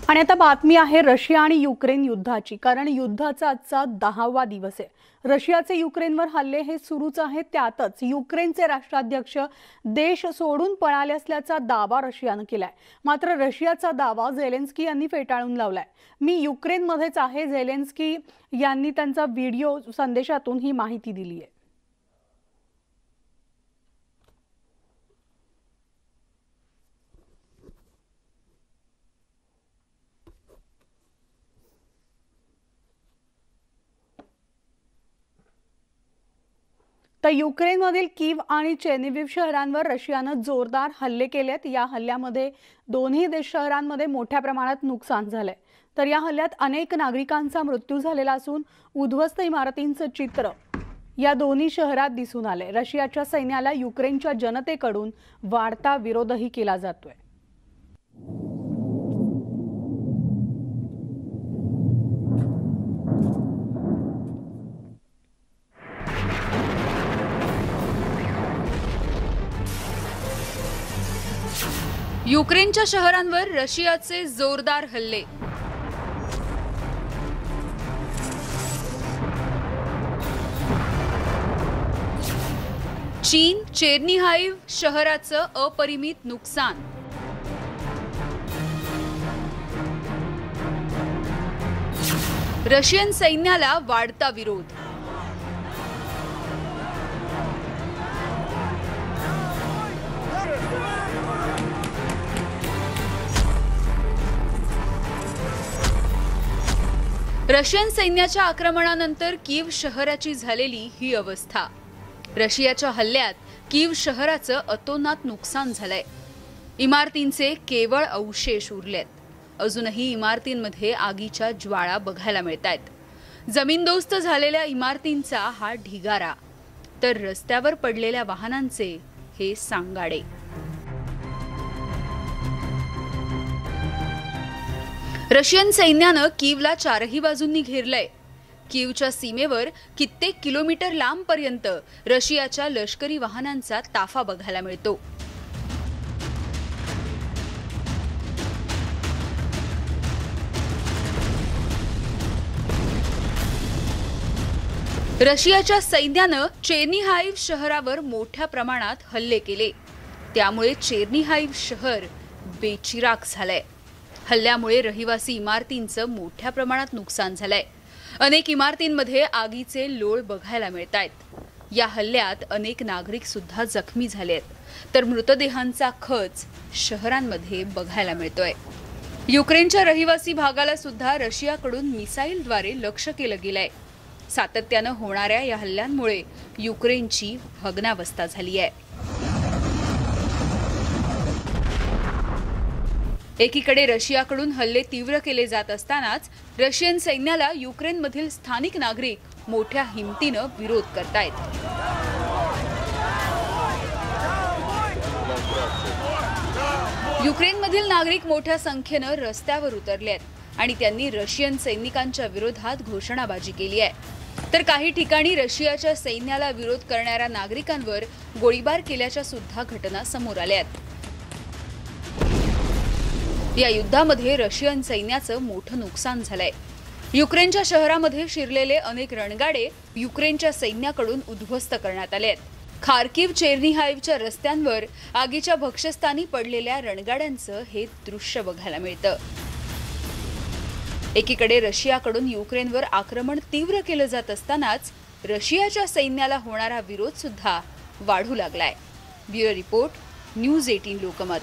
आणि आता बातमी आहे रशिया आणि युक्रेन युद्धाची, कारण युद्धाचा आजचा 10वा दिवस आहे। रशियाचे युक्रेनवर हल्ले हे सुरूच आहेत। त्यातच युक्रेनचे राष्ट्राध्यक्ष देश सोडून पळाले असल्याचा दावा रशियाने केलाय। मात्र रशियाचा दावा झेलेन्स्की यांनी फेटाळून लावलाय। मी युक्रेनमध्येच आहे, झेलेन्स्की यांनी त्यांचा व्हिडिओ संदेशातून ही माहिती दिली आहे। तर युक्रेनमधील कीव आणि चेर्निहिव शहरांवर रशियाने जोरदार हल्ले केलेत। या हल्ल्यामध्ये दोन्ही देश शहरांमध्ये मोठ्या प्रमाणात नुकसान झालंय। तर या हल्ल्यात अनेक नागरिकांचा मृत्यू झालेला असून उद्ध्वस्त इमारतींचे चित्र या दोन्ही शहरात दिसून आले। रशियाच्या सैन्याला युक्रेनच्या जनतेकडून वाढता विरोधही केला जातोय। युक्रेनच्या शहरांवर रशियाचे जोरदार हल्ले। चीन चेर्निहाइव शहराचं अपरिमित नुकसान। रशियन सैन्याला वाढता विरोध। रशियन सैन्याच्या आक्रमणानंतर कीव शहराची झालेली ही अवस्था। रशियाच्या हल्ल्यात कीव शहराचं अतोनात नुकसान झालंय। इमारतींचे केवळ अवशेष उरलेत। अजूनही इमारतींमध्ये आगीच्या ज्वाळा बघायला मिळतायत। जमीनदोस्त झालेल्या इमारतींचा हा ढिगारा, तर रस्त्यावर पडलेल्या वाहनांचे हे सांगाडे। रशियन सैन्यानं कीवला चारही बाजूंनी घेरलंय। कीवच्या सीमेवर कित्येक किलोमीटर लांबपर्यंत रशियाच्या लष्करी वाहनांचा ताफा बघायला मिळतो। रशियाच्या सैन्यानं चेर्निहाइव शहरावर मोठ्या प्रमाणात हल्ले केले। त्यामुळे चेर्निहाइव शहर बेचिराख झालंय। हल्ल्यामुळे रहिवासी इमारतींचं मोठ्या प्रमाणात नुकसान झालंय। अनेक इमारतींमध्ये आगीचे लोळ बघायला मिळतायत। या हल्ल्यात अनेक नागरिक सुद्धा जखमी झालेत, तर मृतदेहांचा खच शहरांमध्ये बघायला मिळतोय। युक्रेनच्या रहिवासी भागाला सुद्धा रशियाकडून मिसाईलद्वारे लक्ष्य केलं गेलंय। सातत्यानं होणाऱ्या या हल्ल्यांमुळे युक्रेनची भग्नावस्था झाली आहे। एकीकडे रशियाकडून हल्ले तीव्र केले जात असतानाच रशियन सैन्याला युक्रेनमधील स्थानिक नागरिक मोठ्या हिमतीनं विरोध करतायत। युक्रेनमधील नागरिक मोठ्या संख्येनं रस्त्यावर उतरलेत आणि त्यांनी रशियन सैनिकांच्या विरोधात घोषणाबाजी केली आहे। तर काही ठिकाणी रशियाच्या सैन्याला विरोध करणाऱ्या नागरिकांवर गोळीबार केल्याच्या सुद्धा घटना समोर आल्यात। या युद्धामध्ये रशियन सैन्याचं मोठं नुकसान झालंय। युक्रेनच्या शहरामध्ये शिरलेले अनेक रणगाडे युक्रेनच्या सैन्याकडून उद्ध्वस्त करण्यात आले आहेत। खार्किव चेर्निहाइवच्या रस्त्यांवर आगीच्या भक्ष्यस्थानी पडलेल्या रणगाड्यांचं हे दृश्य बघायला मिळतं। एकीकडे रशियाकडून युक्रेनवर आक्रमण तीव्र केलं जात असतानाच रशियाच्या सैन्याला होणारा विरोध सुद्धा वाढू लागलाय। Bureau report, news 18 Lokmat.